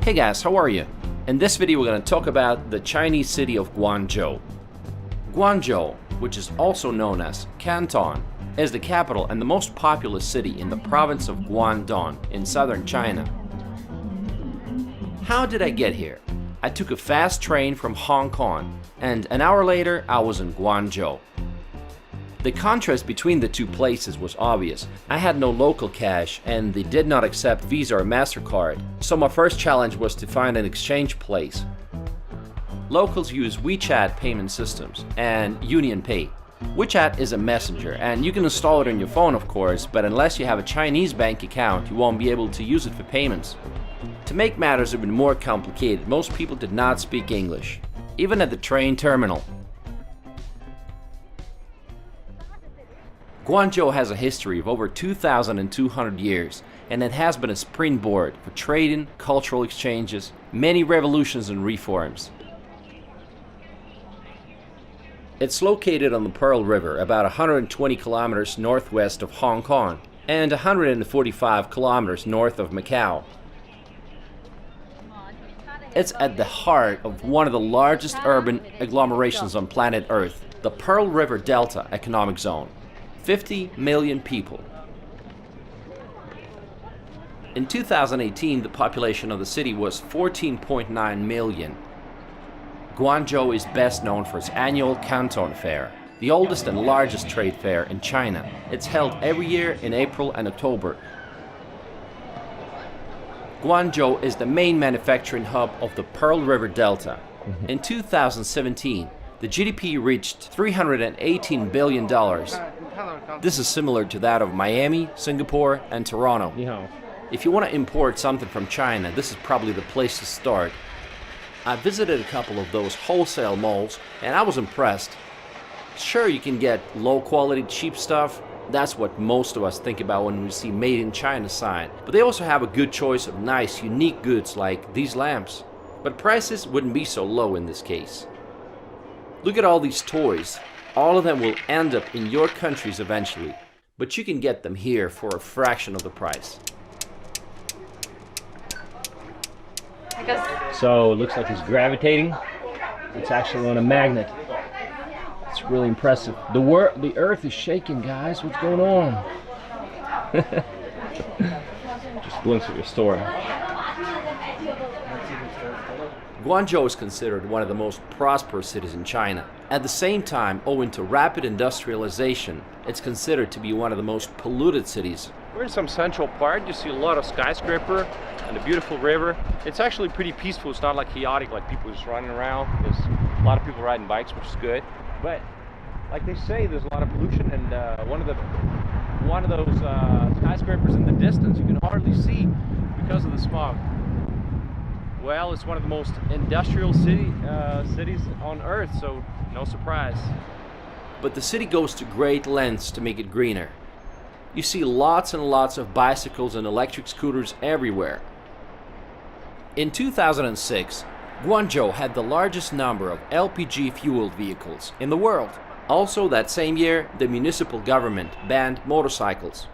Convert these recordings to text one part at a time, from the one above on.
Hey guys, how are you? In this video we're going to talk about the Chinese city of Guangzhou. Guangzhou, which is also known as Canton, is the capital and the most populous city in the province of Guangdong in southern China. How did I get here? I took a fast train from Hong Kong, and an hour later I was in Guangzhou. The contrast between the two places was obvious. I had no local cash and they did not accept Visa or MasterCard, so my first challenge was to find an exchange place. Locals use WeChat payment systems and UnionPay. WeChat is a messenger and you can install it on your phone of course, but unless you have a Chinese bank account you won't be able to use it for payments. To make matters even more complicated, most people did not speak English, even at the train terminal. Guangzhou has a history of over 2,200 years, and it has been a springboard for trading, cultural exchanges, many revolutions and reforms. It's located on the Pearl River, about 120 kilometers northwest of Hong Kong and 145 kilometers north of Macau. It's at the heart of one of the largest urban agglomerations on planet Earth, the Pearl River Delta Economic Zone. 50 million people. In 2018, the population of the city was 14.9 million. Guangzhou is best known for its annual Canton Fair, the oldest and largest trade fair in China. It's held every year in April and October. Guangzhou is the main manufacturing hub of the Pearl River Delta. In 2017, the GDP reached $318 billion. This is similar to that of Miami, Singapore, and Toronto. If you want to import something from China, this is probably the place to start. I visited a couple of those wholesale malls, and I was impressed. Sure, you can get low-quality, cheap stuff. That's what most of us think about when we see Made in China sign. But they also have a good choice of nice, unique goods like these lamps. But prices wouldn't be so low in this case. Look at all these toys. All of them will end up in your countries eventually, but you can get them here for a fraction of the price. So it looks like it's gravitating. It's actually on a magnet. It's really impressive. The earth is shaking, guys. What's going on? Just glimpse of your store. Guangzhou is considered one of the most prosperous cities in China. At the same time, owing to rapid industrialization, it's considered to be one of the most polluted cities. We're in some central park. You see a lot of skyscraper and a beautiful river. It's actually pretty peaceful. It's not like chaotic, like people just running around. There's a lot of people riding bikes, which is good. But like they say, there's a lot of pollution, and one of those skyscrapers in the distance you can hardly see because of the smog. Well, it's one of the most industrial cities on Earth, so no surprise. But the city goes to great lengths to make it greener. You see lots and lots of bicycles and electric scooters everywhere. In 2006, Guangzhou had the largest number of LPG-fueled vehicles in the world. Also that same year, the municipal government banned motorcycles.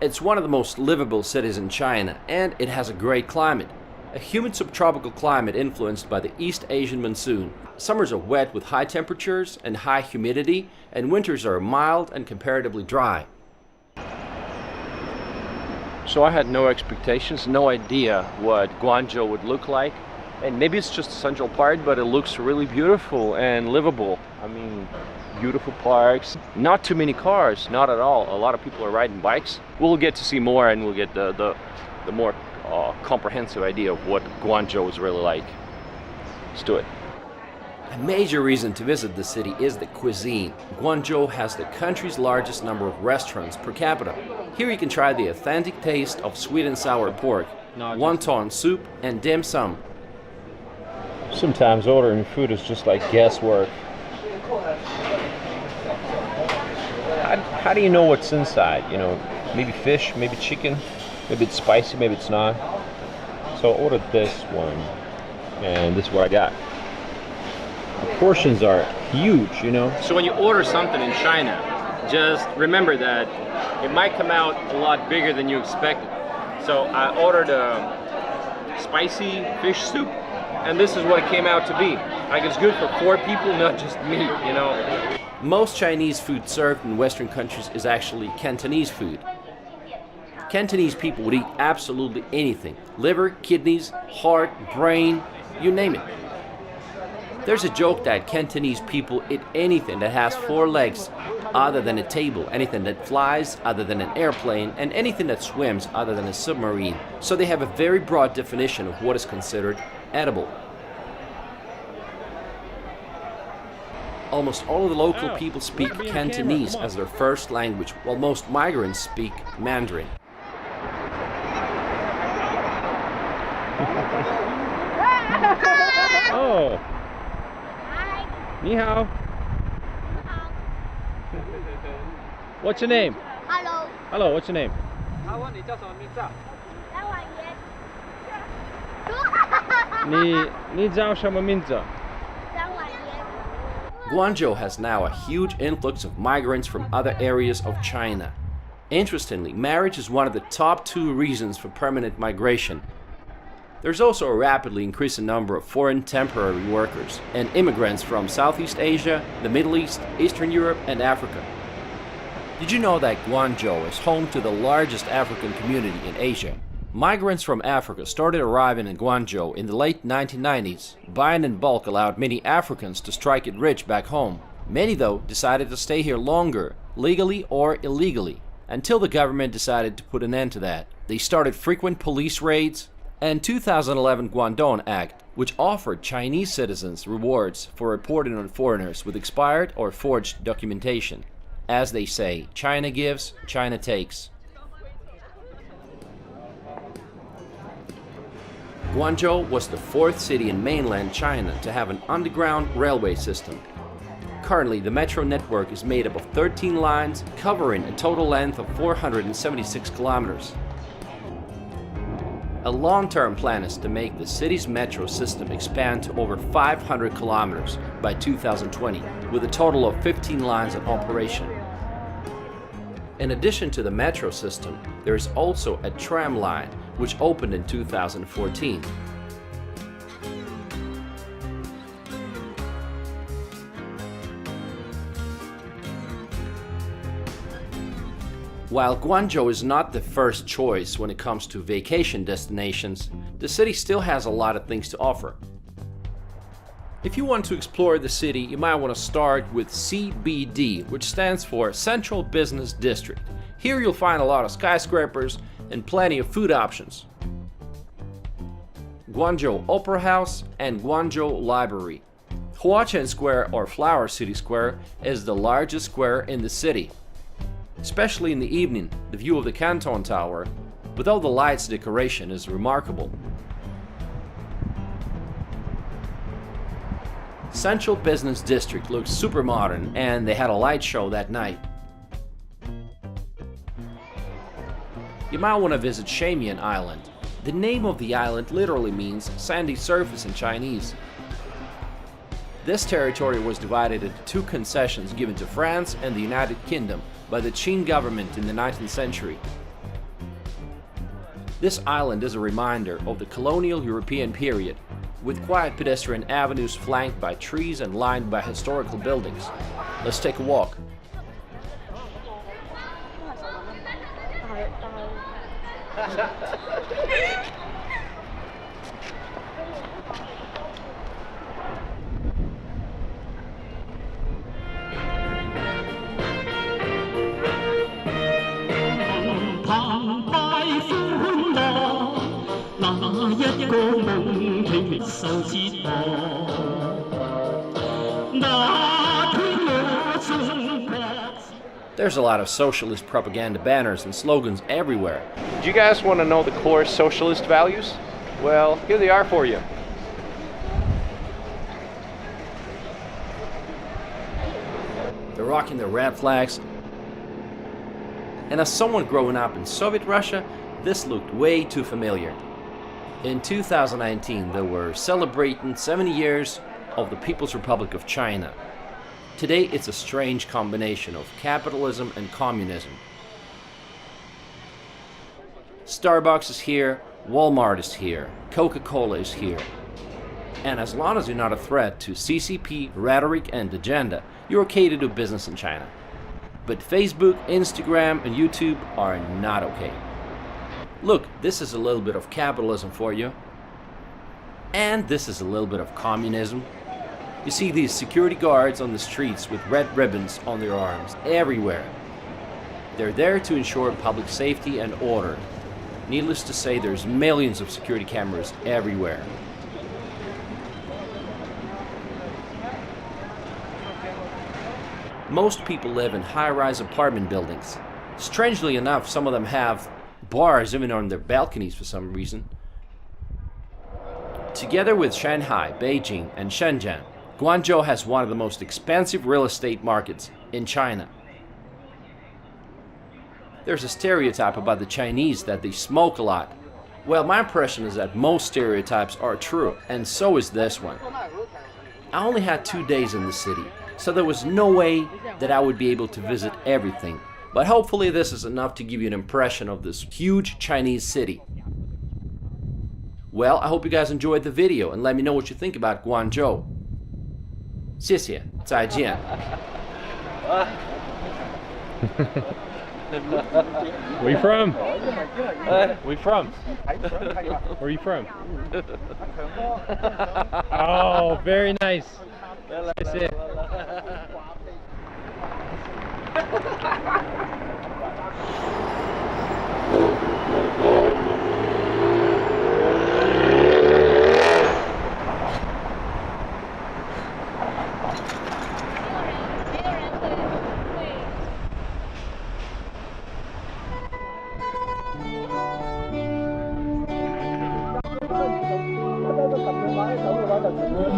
It's one of the most livable cities in China, and it has a great climate. A humid subtropical climate influenced by the East Asian monsoon. Summers are wet with high temperatures and high humidity, and winters are mild and comparatively dry. So I had no expectations, no idea what Guangzhou would look like. And maybe it's just a central park, but it looks really beautiful and livable. I mean, beautiful parks, not too many cars, not at all. A lot of people are riding bikes. We'll get to see more, and we'll get the more comprehensive idea of what Guangzhou is really like. Let's do it. A major reason to visit the city is the cuisine. Guangzhou has the country's largest number of restaurants per capita. Here you can try the authentic taste of sweet and sour pork, wonton soup, and dim sum. Sometimes ordering food is just like guesswork. How do you know what's inside? You know, maybe fish, maybe chicken. Maybe it's spicy, maybe it's not. So I ordered this one, and this is what I got. The portions are huge, you know. So when you order something in China, just remember that it might come out a lot bigger than you expected. So I ordered spicy fish soup, and this is what it came out to be. Like, it's good for 4 people, not just me, you know. Most Chinese food served in Western countries is actually Cantonese food. Cantonese people would eat absolutely anything. Liver, kidneys, heart, brain, you name it. There's a joke that Cantonese people eat anything that has 4 legs other than a table, anything that flies other than an airplane, and anything that swims other than a submarine. So they have a very broad definition of what is considered edible. Almost all of the local people speak Cantonese as their first language, while most migrants speak Mandarin. Oh. Ni hao. What's your name? Hello， Hello, what's your name? 他问你叫什么名字啊？张婉妍。你叫什么名字？张婉妍。 Guangzhou has now a huge influx of migrants from other areas of China. Interestingly, marriage is one of the top 2 reasons for permanent migration. There's also a rapidly increasing number of foreign temporary workers and immigrants from Southeast Asia, the Middle East, Eastern Europe, and Africa. Did you know that Guangzhou is home to the largest African community in Asia? Migrants from Africa started arriving in Guangzhou in the late 1990s. Buying in bulk allowed many Africans to strike it rich back home. Many, though, decided to stay here longer, legally or illegally, until the government decided to put an end to that. They started frequent police raids, and 2011 Guangdong Act, which offered Chinese citizens rewards for reporting on foreigners with expired or forged documentation. As they say, China gives, China takes. Guangzhou was the 4th city in mainland China to have an underground railway system. Currently, the metro network is made up of 13 lines covering a total length of 476 kilometers. A long-term plan is to make the city's metro system expand to over 500 kilometers by 2020, with a total of 15 lines in operation. In addition to the metro system, there is also a tram line, which opened in 2014. While Guangzhou is not the first choice when it comes to vacation destinations, the city still has a lot of things to offer. If you want to explore the city, you might want to start with CBD, which stands for Central Business District. Here you'll find a lot of skyscrapers and plenty of food options. Guangzhou Opera House and Guangzhou Library. Huaqian Square, or Flower City Square, is the largest square in the city. Especially in the evening, the view of the Canton Tower, with all the lights decoration, is remarkable. Central Business District looks super modern, and they had a light show that night. You might want to visit Shamian Island. The name of the island literally means sandy surface in Chinese. This territory was divided into 2 concessions given to France and the United Kingdom by the Qing government in the 19th century. This island is a reminder of the colonial European period, with quiet pedestrian avenues flanked by trees and lined by historical buildings. Let's take a walk. There's a lot of socialist propaganda banners and slogans everywhere. Do you guys want to know the core socialist values? Well, here they are for you. They're rocking their red flags. And as someone growing up in Soviet Russia, this looked way too familiar. In 2019, they were celebrating 70 years of the People's Republic of China. Today, it's a strange combination of capitalism and communism. Starbucks is here, Walmart is here, Coca-Cola is here. And as long as you're not a threat to CCP, rhetoric, and agenda, you're okay to do business in China. But Facebook, Instagram, and YouTube are not okay. Look, this is a little bit of capitalism for you. And this is a little bit of communism. You see these security guards on the streets with red ribbons on their arms everywhere. They're there to ensure public safety and order. Needless to say, there's millions of security cameras everywhere. Most people live in high-rise apartment buildings. Strangely enough, some of them have bars even on their balconies for some reason. Together with Shanghai, Beijing, and Shenzhen, Guangzhou has one of the most expensive real estate markets in China. There's a stereotype about the Chinese that they smoke a lot. Well, my impression is that most stereotypes are true, and so is this one. I only had 2 days in the city, so there was no way that I would be able to visit everything. But hopefully this is enough to give you an impression of this huge Chinese city. Well, I hope you guys enjoyed the video and let me know what you think about Guangzhou. 谢谢，再见。 Where you from? Where you from? Where are you from? Oh, very nice. 谢谢。那个感觉拿来手里玩的。